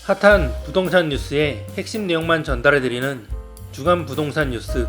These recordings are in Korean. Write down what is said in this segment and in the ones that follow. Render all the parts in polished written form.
핫한 부동산 뉴스의 핵심 내용만 전달해드리는 주간 부동산 뉴스.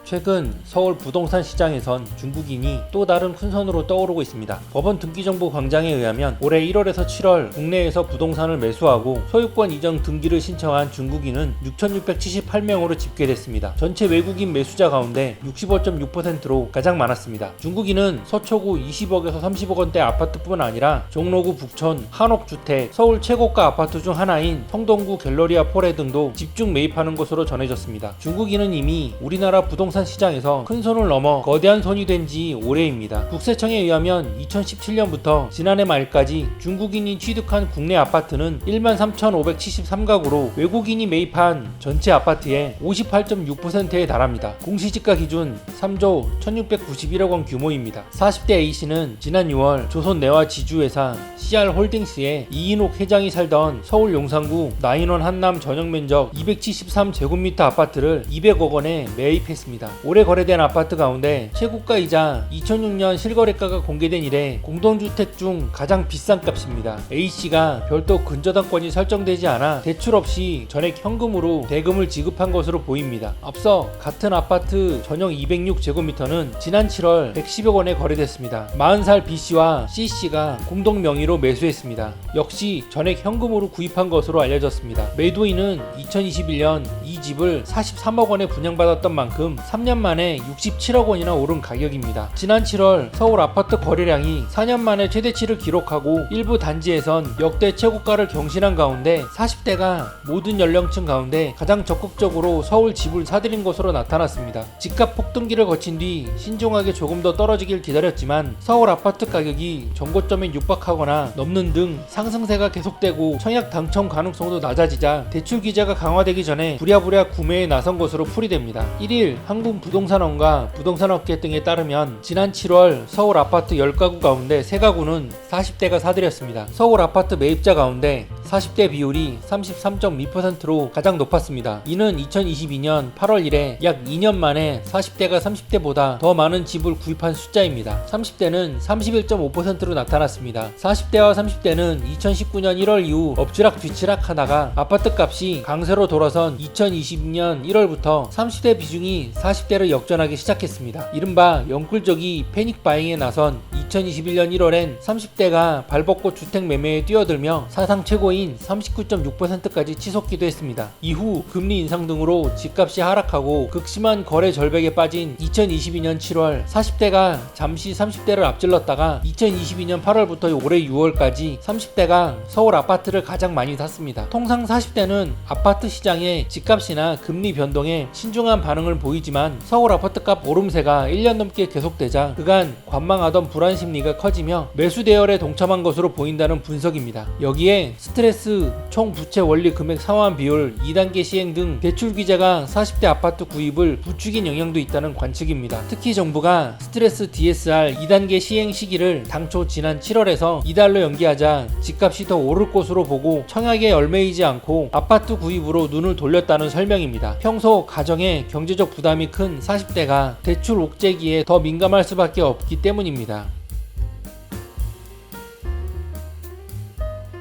최근 서울 부동산 시장에선 중국인이 또 다른 큰손으로 떠오르고 있습니다. 법원 등기정보 광장에 의하면 올해 1월에서 7월 국내에서 부동산을 매수하고 소유권 이전 등기를 신청한 중국인은 6,678명으로 집계됐습니다. 전체 외국인 매수자 가운데 65.6%로 가장 많았습니다. 중국인은 서초구 20억에서 30억 원대 아파트뿐 아니라 종로구 북촌, 한옥주택, 서울 최고가 아파트 중 하나인 성동구 갤러리아 폴에 등도 집중 매입하는 것으로 전해졌습니다. 중국인은 이미 우리나라 부동산 시장에서 큰 손을 넘어 거대한 손이 된 지 오래입니다. 국세청에 의하면 2017년부터 지난해 말까지 중국인이 취득한 국내 아파트는 13,573가구로 외국인이 매입한 전체 아파트의 58.6%에 달합니다. 공시지가 기준 3조 1,691억 원 규모입니다. 40대 A씨는 지난 6월 조선 내화 지주회사 CR홀딩스의 이인옥 회장이 살던 서울 용산구 나인원 한남 전용 면적 273제곱미터 아파트를 200억 원에 매입했습니다. 올해 거래된 아파트 가운데 최고가이자 2006년 실거래가가 공개된 이래 공동주택 중 가장 비싼 값입니다. A씨가 별도 근저당권이 설정되지 않아 대출 없이 전액 현금으로 대금을 지급한 것으로 보입니다. 앞서 같은 아파트 전용 206제곱미터는 지난 7월 110억 원에 거래됐습니다. 40살 B씨와 C씨가 공동 명의로 매수했습니다. 역시 전액 현금으로 구입한 것으로 알려졌습니다. 매도인은 2021년 이 집을 43억 원에 분양받았던 만큼 3년 만에 67억 원이나 오른 가격입니다. 지난 7월 서울 아파트 거래량이 4년 만에 최대치를 기록하고 일부 단지에선 역대 최고가를 경신한 가운데 40대가 모든 연령층 가운데 가장 적극적으로 서울 집을 사들인 것으로 나타났습니다. 집값 폭등기를 거친 뒤 신중하게 조금 더 떨어지길 기다렸지만 서울 아파트 가격이 정고점에 육박하거나 넘는 등 상승세가 계속되고 청약 당첨 가능성도 낮아지자 대출 규제가 강화되기 전에 부랴부랴 구매에 나선 것으로 풀이됩니다. 1일 한국부동산원과 부동산업계 등에 따르면 지난 7월 서울 아파트 10가구 가운데 3가구는 40대가 사들였습니다. 서울 아파트 매입자 가운데 40대 비율이 33.2%로 가장 높았습니다. 이는 2022년 8월 이래 약 2년 만에 40대가 30대보다 더 많은 집을 구입한 숫자입니다. 30대는 31.5%로 나타났습니다. 40대와 30대는 2019년 1월 이후 엎치락 뒤치락 하다가 아파트 값이 강세로 돌아선 2022년 1월부터 30대 비중이 40대를 역전하기 시작했습니다. 이른바 영끌족이 패닉 바잉에 나선 2021년 1월엔 30대가 발벗고 주택 매매에 뛰어들며 사상 최고인 39.6%까지 치솟기도 했습니다. 이후 금리 인상 등으로 집값이 하락하고 극심한 거래 절벽에 빠진 2022년 7월 40대가 잠시 30대를 앞질렀다가 2022년 8월부터 올해 6월까지 30대가 서울 아파트를 가장 많이 샀습니다. 통상 40대는 아파트 시장의 집값이나 금리 변동에 신중한 반응을 보이지만 서울 아파트값 오름세가 1년 넘게 계속되자 그간 관망하던 불안 심리가 커지며 매수 대열에 동참한 것으로 보인다는 분석입니다. 여기에 스트레스, 총 부채 원리 금액 상환 비율, 2단계 시행 등 대출 규제가 40대 아파트 구입을 부추긴 영향도 있다는 관측입니다. 특히 정부가 스트레스 DSR 2단계 시행 시기를 당초 지난 7월에서 2달로 연기하자 집값이 더 오를 것으로 보고 청약에 얽매이지 않고 아파트 구입으로 눈을 돌렸다는 설명입니다. 평소 가정에 경제적 부담이 큰 40대가 대출 옥죄기에 더 민감할 수밖에 없기 때문입니다.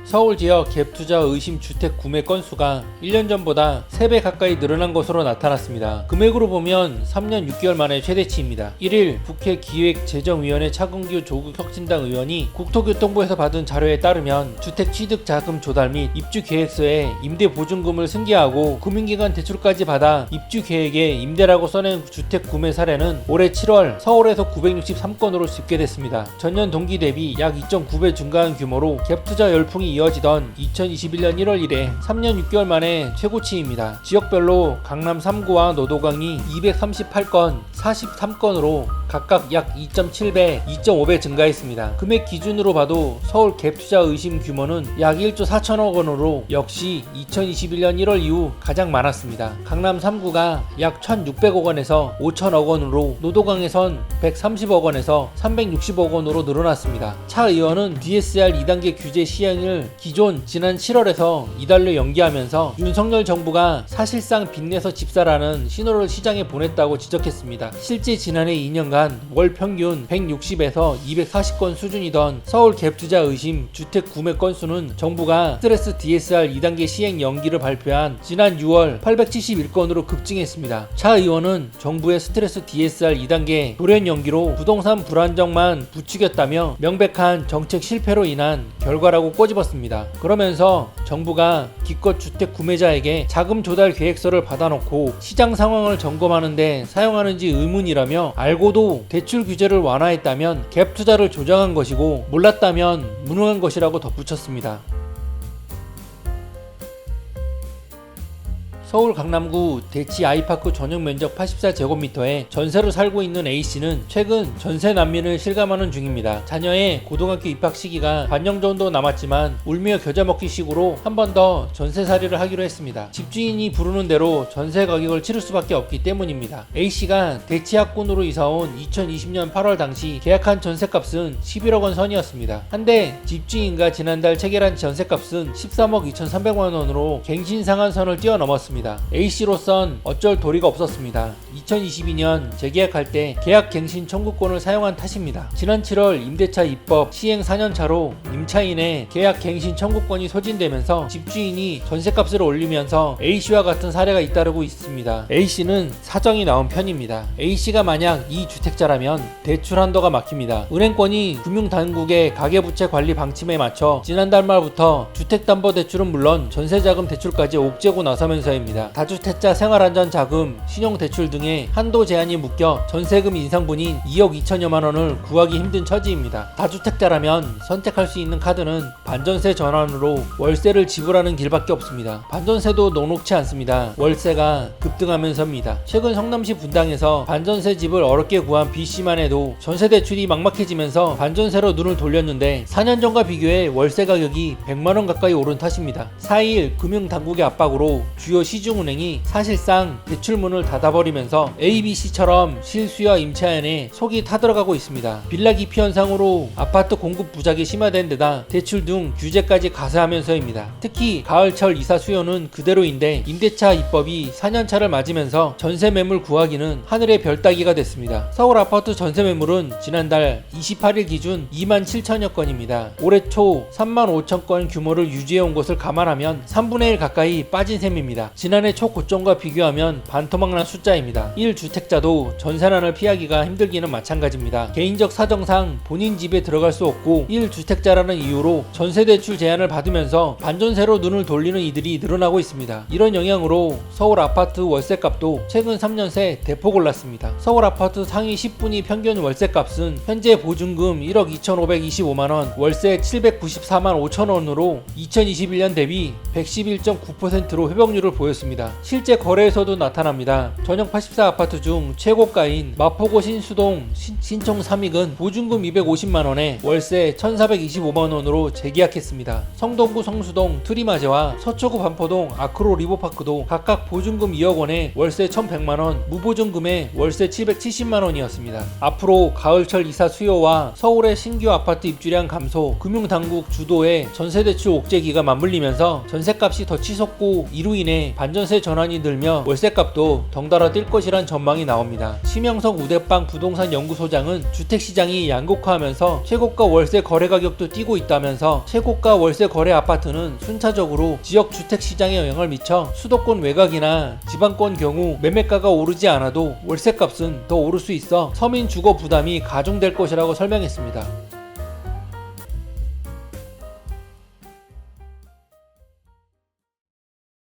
서울 지역 갭투자 의심 주택 구매 건수가 1년 전보다 3배 가까이 늘어난 것으로 나타났습니다. 금액으로 보면 3년 6개월 만에 최대치입니다. 1일 국회 기획재정위원회 차근규 조국혁신당 의원이 국토교통부에서 받은 자료에 따르면 주택 취득 자금 조달 및 입주 계획서에 임대 보증금을 승계하고 금융기관 대출까지 받아 입주 계획에 임대라고 써낸 주택 구매 사례는 올해 7월 서울에서 963건으로 집계됐습니다. 전년 동기 대비 약 2.9배 증가한 규모로 갭투자 열풍이 이어지던 2021년 1월 이래 3년 6개월 만에 최고치입니다. 지역별로 강남 3구와 노도강이 238건, 43건으로 각각 약 2.7배, 2.5배 증가했습니다. 금액 기준으로 봐도 서울 갭투자 의심 규모는 약 1조 4천억 원으로 역시 2021년 1월 이후 가장 많았습니다. 강남 3구가 약 1,600억 원에서 5천억 원으로 노도강에선 130억 원에서 360억 원으로 늘어났습니다. 차 의원은 DSR 2단계 규제 시행을 기존 지난 7월에서 이달로 연기하면서 윤석열 정부가 사실상 빚내서 집사라는 신호를 시장에 보냈다고 지적했습니다. 실제 지난해 2년간 월 평균 160에서 240건 수준이던 서울 갭 투자 의심 주택 구매 건수는 정부가 스트레스 DSR 2단계 시행 연기를 발표한 지난 6월 871건으로 급증했습니다. 차 의원은 정부의 스트레스 DSR 2단계 돌연 연기로 부동산 불안정만 부추겼다며 명백한 정책 실패로 인한 결과라고 꼬집었습니다. 그러면서 정부가 기껏 주택 구매자에게 자금 조달 계획서를 받아놓고 시장 상황을 점검하는데 사용하는지 의문이라며 알고도 대출 규제를 완화했다면 갭 투자를 조정한 것이고 몰랐다면 무능한 것이라고 덧붙였습니다. 서울 강남구 대치 아이파크 전용 면적 84제곱미터에 전세로 살고 있는 A씨는 최근 전세 난민을 실감하는 중입니다. 자녀의 고등학교 입학 시기가 반년 정도 남았지만 울며 겨자 먹기 식으로 한 번 더 전세살이를 하기로 했습니다. 집주인이 부르는 대로 전세 가격을 치를 수밖에 없기 때문입니다. A씨가 대치 학군으로 이사온 2020년 8월 당시 계약한 전세값은 11억 원 선이었습니다. 한데 집주인과 지난달 체결한 전세값은 13억 2,300만 원으로 갱신상한 선을 뛰어넘었습니다. A씨로선 어쩔 도리가 없었습니다. 2022년 재계약할 때 계약 갱신 청구권을 사용한 탓입니다. 지난 7월 임대차 입법 시행 4년차로 임차인의 계약 갱신 청구권이 소진되면서 집주인이 전세값을 올리면서 A씨와 같은 사례가 잇따르고 있습니다. A씨는 사정이 나온 편입니다. A씨가 만약 이 주택자라면 대출 한도가 막힙니다. 은행권이 금융당국의 가계부채 관리 방침에 맞춰 지난달 말부터 주택담보대출은 물론 전세자금 대출까지 옥죄고 나서면서입니다. 다주택자 생활안전자금, 신용대출 등의 한도 제한이 묶여 전세금 인상분인 2억 2천여만 원을 구하기 힘든 처지입니다. 다주택자라면 선택할 수 있는 카드는 반전세 전환으로 월세를 지불하는 길밖에 없습니다. 반전세도 녹록치 않습니다. 월세가 급등하면서입니다. 최근 성남시 분당에서 반전세 집을 어렵게 구한 B씨만 해도 전세대출이 막막해지면서 반전세로 눈을 돌렸는데 4년 전과 비교해 월세 가격이 100만 원 가까이 오른 탓입니다. 4일 금융당국의 압박으로 주요 시중은행이 사실상 대출문을 닫아버리면서 ABC처럼 실수요와 임차인의 속이 타들어가고 있습니다. 빌라 기피 현상으로 아파트 공급 부작이 심화된 데다 대출 등 규제까지 가세하면서입니다. 특히 가을철 이사 수요는 그대로인데 임대차 입법이 4년차를 맞으면서 전세 매물 구하기는 하늘의 별 따기가 됐습니다. 서울 아파트 전세 매물은 지난달 28일 기준 2만 7천여 건입니다. 올해 초 3만 5천 건 규모를 유지해온 것을 감안하면 3분의 1 가까이 빠진 셈입니다. 지난해 초고점과 비교하면 반토막난 숫자입니다. 1주택자도 전세난을 피하기가 힘들기는 마찬가지입니다. 개인적 사정상 본인 집에 들어갈 수 없고 1주택자라는 이유로 전세대출 제한을 받으면서 반전세로 눈을 돌리는 이들이 늘어나고 있습니다. 이런 영향으로 서울 아파트 월세값도 최근 3년 새 대폭 올랐습니다. 서울 아파트 상위 10분위 평균 월세값은 현재 보증금 1억 2,525만원, 월세 794만 5천원으로 2021년 대비 111.9%로 회복률을 보였습니다. 실제 거래에서도 나타납니다. 전용 84 아파트 중 최고가인 마포구 신수동 신청 3익은 보증금 250만원에 월세 1,425만원으로 재계약했습니다. 성동구 성수동 트리마제와 서초구 반포동 아크로 리버파크도 각각 보증금 2억원에 월세 1,100만원, 무보증금에 월세 770만원이었습니다. 앞으로 가을철 이사 수요와 서울의 신규 아파트 입주량 감소, 금융당국 주도의 전세대출 옥죄기가 맞물리면서 전세값이 더 치솟고 이로 인해 반전세 전환이 늘며 월세값도 덩달아 뛸 것이란 전망이 나옵니다. 심영석 우대빵 부동산 연구소장은 주택시장이 양극화하면서 최고가 월세 거래 가격도 뛰고 있다면서 최고가 월세 거래 아파트는 순차적으로 지역 주택시장에 영향을 미쳐 수도권 외곽이나 지방권 경우 매매가가 오르지 않아도 월세값은 더 오를 수 있어 서민 주거 부담이 가중될 것이라고 설명했습니다.